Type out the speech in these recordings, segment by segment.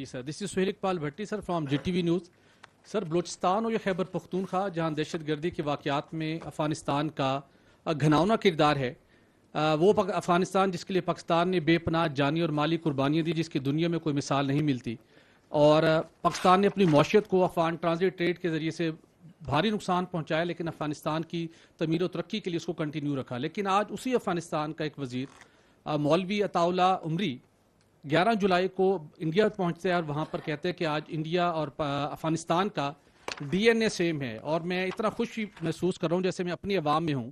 G sir, this is Sohail Iqbal Bhatti sir from G T V news. Sir, Balochistan اور یہ خیبر پختونخوا جہاں دہشت گردی کے واقعات میں افغانستان کا گھناؤنا کردار ہے، وہ افغانستان جس کے لیے پاکستان نے بے پناہ جانی اور مالی قربانیاں دی جس کی دنیا میں کوئی مثال نہیں ملتی، اور پاکستان نے اپنی معیشت کو افغان ٹرانزٹ ٹریڈ کے ذریعے سے بھاری نقصان پہنچایا، لیکن افغانستان کی تعمیر و ترقی کے لیے اس کو کنٹینیو رکھا. لیکن آج اسی افغانستان کا ایک وزیر مولوی عطا اللہ عمری 11 جولائی کو انڈیا پہنچتے ہیں اور وہاں پر کہتے ہیں کہ آج انڈیا اور افغانستان کا ڈی این اے سیم ہے، اور میں اتنا خوشی محسوس کر رہا ہوں جیسے میں اپنی عوام میں ہوں.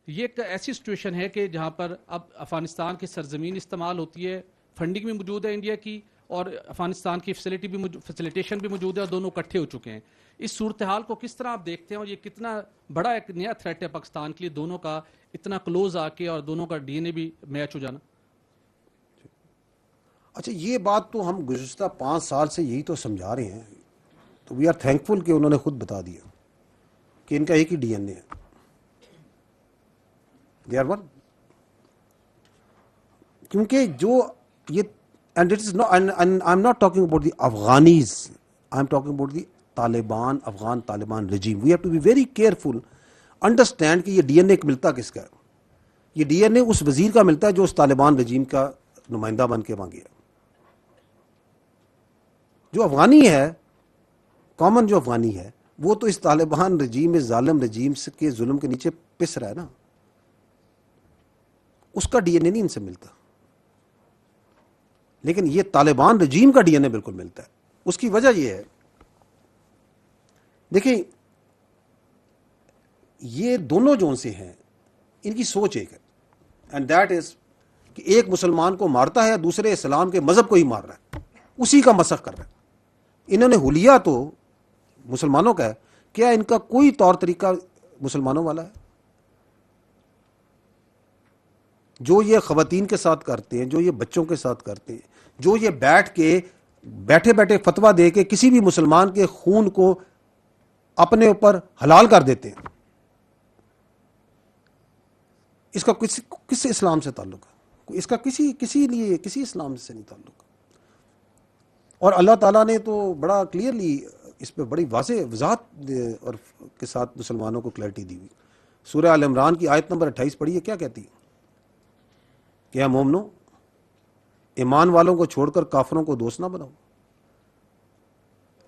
یہ ایک ایسی سچویشن ہے کہ جہاں پر اب افغانستان کی سرزمین استعمال ہوتی ہے، فنڈنگ بھی موجود ہے انڈیا کی، اور افغانستان کی فیسیلیٹیشن بھی موجود ہے، اور دونوں اکٹھے ہو چکے ہیں. اس صورتحال کو کس طرح آپ دیکھتے ہیں، اور یہ کتنا بڑا ایک نیا تھریٹ ہے پاکستان کے لیے، دونوں کا اتنا کلوز آ کے اور دونوں کا ڈی این اے بھی میچ ہو جانا؟ اچھا، یہ بات تو ہم گزشتہ 5 سال سے یہی تو سمجھا رہے ہیں، تو وی آر تھینکفل کہ انہوں نے خود بتا دیا کہ ان کا ایک ہی ڈی این اے ہے. They are one. کیونکہ جو یہ and it is not, I am not talking about the Afghanis, I am talking about the Taliban, Afghan Taliban regime. We have to be very careful, understand کہ یہ D N اے ملتا کس کا ہے. یہ ڈی این اے اس وزیر کا ملتا ہے جو اس طالبان رجیم کا نمائندہ بن کے وہاں گیا. جو افغانی ہے، کامن جو افغانی ہے، وہ تو اس طالبان رجیم، ظالم رجیم کے ظلم کے نیچے پس رہا ہے نا. اس کا ڈی این اے نہیں ان سے ملتا، لیکن یہ طالبان رجیم کا ڈی این اے بالکل ملتا ہے. اس کی وجہ یہ ہے، دیکھیں یہ دونوں جو سے ہیں ان کی سوچ ایک ہے، اینڈ دیٹ از کہ ایک مسلمان کو مارتا ہے، دوسرے اسلام کے مذہب کو ہی مار رہا ہے، اسی کا مسخ کر رہا ہے. انہوں نے حلیہ تو مسلمانوں کا ہے، کیا ان کا کوئی طور طریقہ مسلمانوں والا ہے؟ جو یہ خواتین کے ساتھ کرتے ہیں، جو یہ بچوں کے ساتھ کرتے ہیں، جو یہ بیٹھے بیٹھے فتویٰ دے کے کسی بھی مسلمان کے خون کو اپنے اوپر حلال کر دیتے ہیں، اس کا کس اسلام سے تعلق ہے؟ اس کا کسی لیے کسی اسلام سے نہیں تعلق. اور اللہ تعالیٰ نے تو بڑا کلیئرلی اس پہ بڑی واضح وضاحت اور کے ساتھ مسلمانوں کو کلیئرٹی دی ہوئی. سورہ آل عمران کی آیت نمبر 28 پڑھیے، کیا کہتی ہے کہ اے مومنو، ایمان والوں کو چھوڑ کر کافروں کو دوست نہ بناؤ.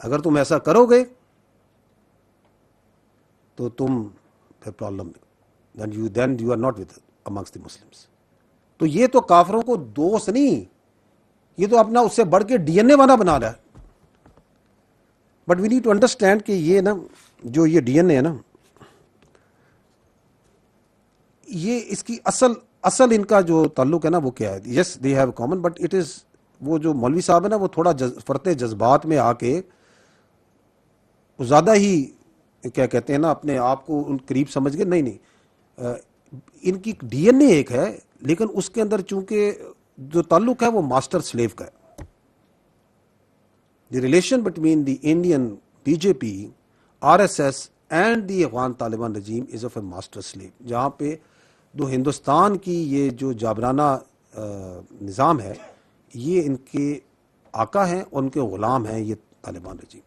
اگر تم ایسا کرو گے تو تم پھر پرابلم میں، then you are not with amongst the Muslims. تو یہ تو کافروں کو دوست نہیں، یہ تو اپنا اس سے بڑھ کے ڈی این اے بنا رہا ہے. But we need to understand کہ یہ نا جو یہ ڈی این اے ہے نا، یہ اس کی اصل ان کا جو تعلق ہے نا وہ کیا ہے؟ Yes they have common, but it is وہ جو مولوی صاحب ہے نا وہ تھوڑا فرتے جذبات میں آ کے زیادہ ہی کیا کہتے ہیں نا اپنے آپ کو ان قریب سمجھ گئے. نہیں، ان کی ڈی این اے ایک ہے، لیکن اس کے اندر چونکہ جو تعلق ہے وہ ماسٹر سلیو کا ہے. The relation between the Indian B J P, R S S and the Afghan Taliban regime is of a master slave. جہاں پہ جو ہندوستان کی یہ جو جابرانہ نظام ہے، یہ ان کے آقا ہیں اور ان کے غلام ہیں یہ طالبان رجیم.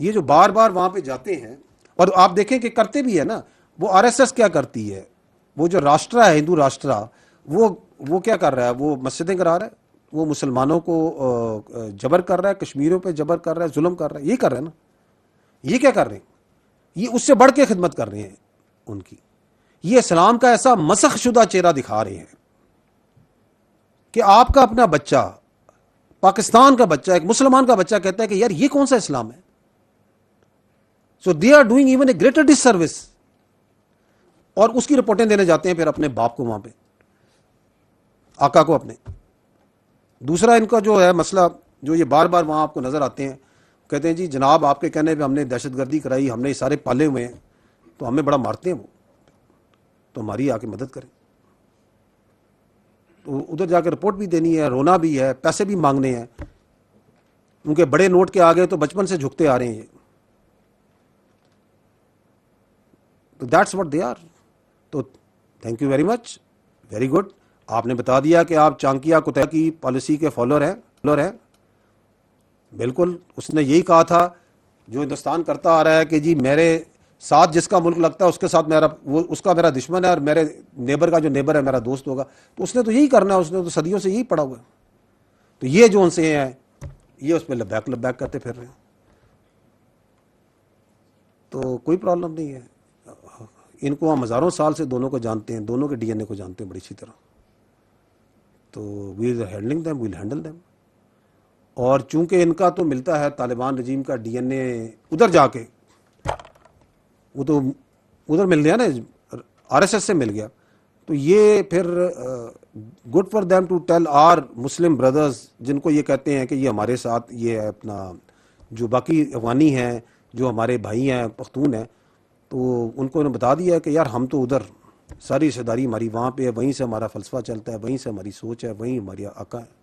یہ جو بار بار وہاں پہ جاتے ہیں، اور آپ دیکھیں کہ کرتے بھی ہے نا، وہ آر ایس ایس کیا کرتی ہے، وہ جو راشٹرا ہے، ہندو راشٹرا، وہ کیا کر رہا ہے؟ وہ مسجدیں کرا رہا ہے، وہ مسلمانوں کو جبر کر رہا ہے، کشمیریوں پہ جبر کر رہا ہے، ظلم کر رہا ہے. یہ کر رہے ہیں نا. یہ کیا کر رہے ہیں؟ یہ اس سے بڑھ کے خدمت کر رہے ہیں ان کی. یہ اسلام کا ایسا مسخ شدہ چہرہ دکھا رہے ہیں کہ آپ کا اپنا بچہ، پاکستان کا بچہ، ایک مسلمان کا بچہ کہتا ہے کہ یار یہ کون سا اسلام ہے. So they are doing even a greater disservice. اور اس کی رپورٹیں دینے جاتے ہیں پھر اپنے باپ کو وہاں پہ، آقا کو اپنے. دوسرا ان کا جو ہے مسئلہ، جو یہ بار بار وہاں آپ کو نظر آتے ہیں، کہتے ہیں جی جناب آپ کے کہنے پہ ہم نے دہشت گردی کرائی، ہم نے یہ سارے پالے ہوئے ہیں، تو ہمیں بڑا مارتے ہیں وہ، تو ہماری آ کے مدد کریں. تو ادھر جا کے رپورٹ بھی دینی ہے، رونا بھی ہے، پیسے بھی مانگنے ہیں. ان کے بڑے نوٹ کے آگے تو بچپن سے جھکتے آ رہے ہیں یہ. تو دیٹس واٹ دے آر. تو thank you very much, very good. آپ نے بتا دیا کہ آپ چانکیا کتیا کی پالیسی کے فالوور ہیں. ہے بالکل. اس نے یہی کہا تھا جو ہندوستان کرتا آ رہا ہے کہ جی میرے ساتھ جس کا ملک لگتا ہے اس کے ساتھ اس کا میرا دشمن ہے اور میرے نیبر کا جو نیبر ہے میرا دوست ہوگا. تو اس نے تو یہی کرنا ہے, اس نے تو صدیوں سے یہی پڑھا ہوا ہے. تو یہ جو ان سے ہیں یہ اس پہ لبیک کرتے پھر رہے ہیں. تو کوئی پرابلم نہیں ہے. ان کو ہم ہزاروں سال سے دونوں کو جانتے ہیں, دونوں کے ڈی این اے کو جانتے ہیں بڑی اچھی طرح. تو we are handling them, well handle them. اور چونکہ ان کا تو ملتا ہے طالبان رجیم کا ڈی این اے ادھر جا کے, وہ تو ادھر مل گیا نا, آر ایس ایس سے مل گیا. تو یہ پھر good for them to tell our Muslim brothers جن کو یہ کہتے ہیں کہ یہ ہمارے ساتھ یہ ہے اپنا جو باقی افغانی ہیں جو ہمارے بھائی ہیں پختون ہیں, تو ان کو انہوں نے بتا دیا ہے کہ یار ہم تو ادھر ساری رشتہ داری ہماری وہاں پہ ہے, وہیں سے ہمارا فلسفہ چلتا ہے, وہیں سے ہماری سوچ ہے, وہیں ہماری آقا ہے.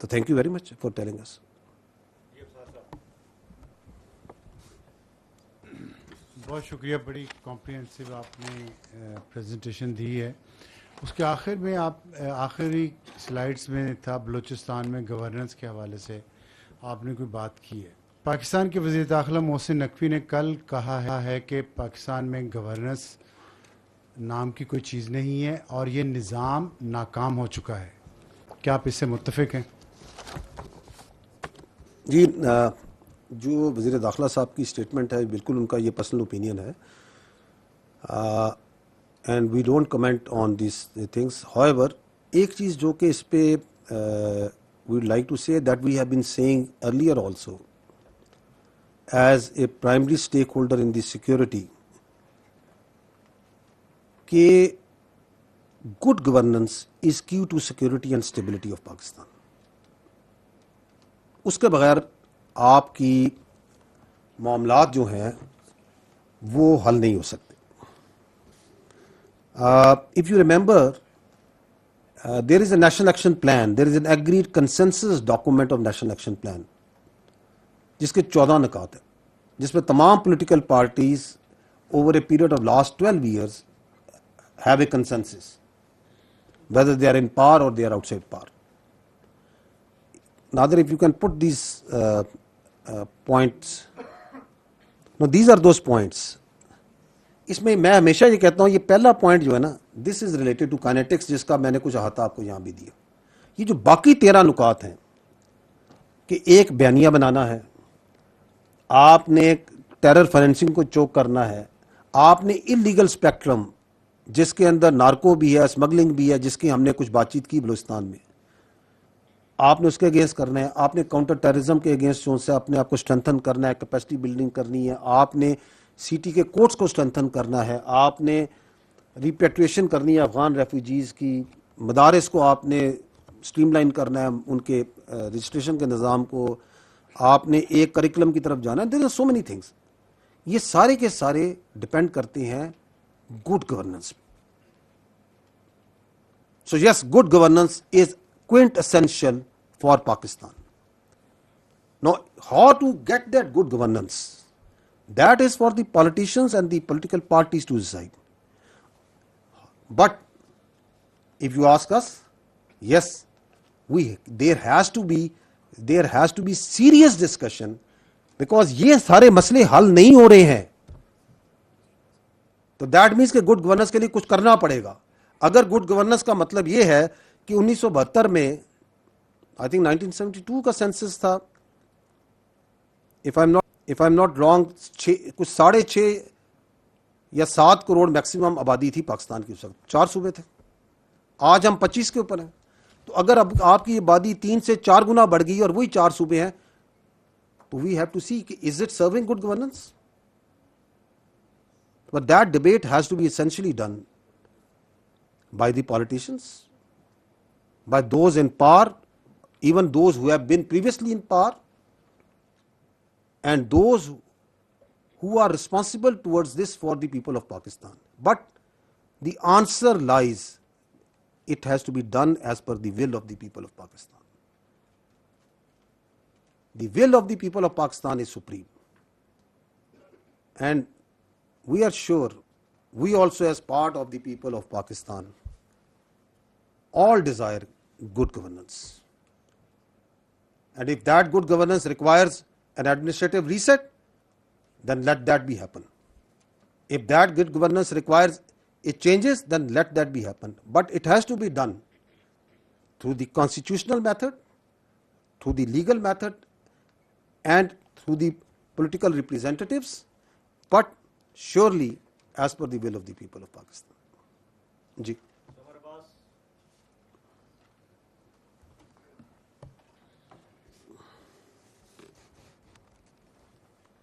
تو thank you very much for telling us. بہت شکریہ, بڑی کمپریہنسو آپ نے پریزنٹیشن دی ہے. اس کے آخر میں آپ آخری سلائڈس میں تھا بلوچستان میں گورننس کے حوالے سے آپ نے کوئی بات کی ہے. پاکستان کے وزیر داخلہ محسن نقوی نے کل کہا ہے کہ پاکستان میں گورننس نام کی کوئی چیز نہیں ہے اور یہ نظام ناکام ہو چکا ہے. کیا آپ اس سے متفق ہیں؟ جی, جو وزیر داخلہ صاحب کی اسٹیٹمنٹ ہے بالکل ان کا یہ پرسنل اوپینین ہے, and we don't comment on these things. However ایک چیز جو کہ اس پہ we like to say that we have been saying earlier also as a primary stakeholder in the security کہ good governance is key to security and stability of Pakistan. اس کے بغیر آپ کی معاملات جو ہیں وہ حل نہیں ہو سکتے. If you remember there is a national action plan, there is an agreed consensus document of national action plan جس کے 14 نکات ہیں, جس میں تمام political parties over a period of last 12 years have a consensus whether they are in power or they are outside power. Nader, if you can put these points. No, these are those points. اس میں میں ہمیشہ یہ کہتا ہوں یہ پہلا point جو ہے نا دس از ریلیٹڈ ٹو کائنیٹکس جس کا میں نے کچھ احاطہ آپ کو یہاں بھی دیا. یہ جو باقی 13 نکات ہیں کہ ایک بیانیہ بنانا ہے, آپ نے ٹیرر فائنینسنگ کو چوک کرنا ہے, آپ نے انلیگل اسپیکٹرم جس کے اندر نارکو بھی ہے, اسمگلنگ بھی ہے, جس کی ہم نے کچھ بات چیت کی بلوچستان میں, آپ نے اس کے اگینسٹ کرنا ہے, آپ نے کاؤنٹر ٹیررزم کے اگینسٹ جو سے اپنے آپ کو اسٹرینتھن کرنا ہے, کیپیسٹی بلڈنگ کرنی ہے, آپ نے سی ٹی کے کورٹس کو اسٹرینتھن کرنا ہے, آپ نے ریپیٹریشن کرنی ہے افغان ریفیوجیز کی, مدارس کو آپ نے اسٹریم لائن کرنا ہے, ان کے رجسٹریشن کے نظام کو, آپ نے ایک کریکولم کی طرف جانا ہے. There are so many things. یہ سارے کے سارے ڈپینڈ کرتے ہیں good governance. So yes, good governance is quintessential for Pakistan. Now, how to get that good governance? That is for the politicians and the political parties to decide. But if you ask us, yes, there has to be serious discussion because یہ سارے مسئلے حل نہیں ہو رہے ہیں. تو that means کہ good governance کے لیے کچھ کرنا پڑے گا. اگر گڈ گورننس کا مطلب یہ ہے کہ 1972 میں آئی تھنک 1972 کا سینسس تھا, if I am not wrong, کچھ 6.5 یا 7 کروڑ میکسیمم آبادی تھی پاکستان کی اس وقت, 4 صوبے تھے. آج ہم 25 کے اوپر ہیں. تو اگر اب آپ کی آبادی 3 سے 4 گنا بڑھ گئی اور وہی 4 صوبے ہیں, تو we have to see is it serving good governance. But that debate has to be essentially done by the politicians, by those in power, even those who have been previously in power, and those who are responsible towards this for the people of Pakistan. But the answer lies, it has to be done as per the will of the people of Pakistan. The will of the people of Pakistan is supreme. And we are sure, we also as part of the people of Pakistan, all desire good governance. And if that good governance requires an administrative reset, then let that be happen. If that good governance requires it changes, then let that be happen. But it has to be done through the constitutional method, through the legal method, and through the political representatives, but surely as per the will of the people of Pakistan. Ji.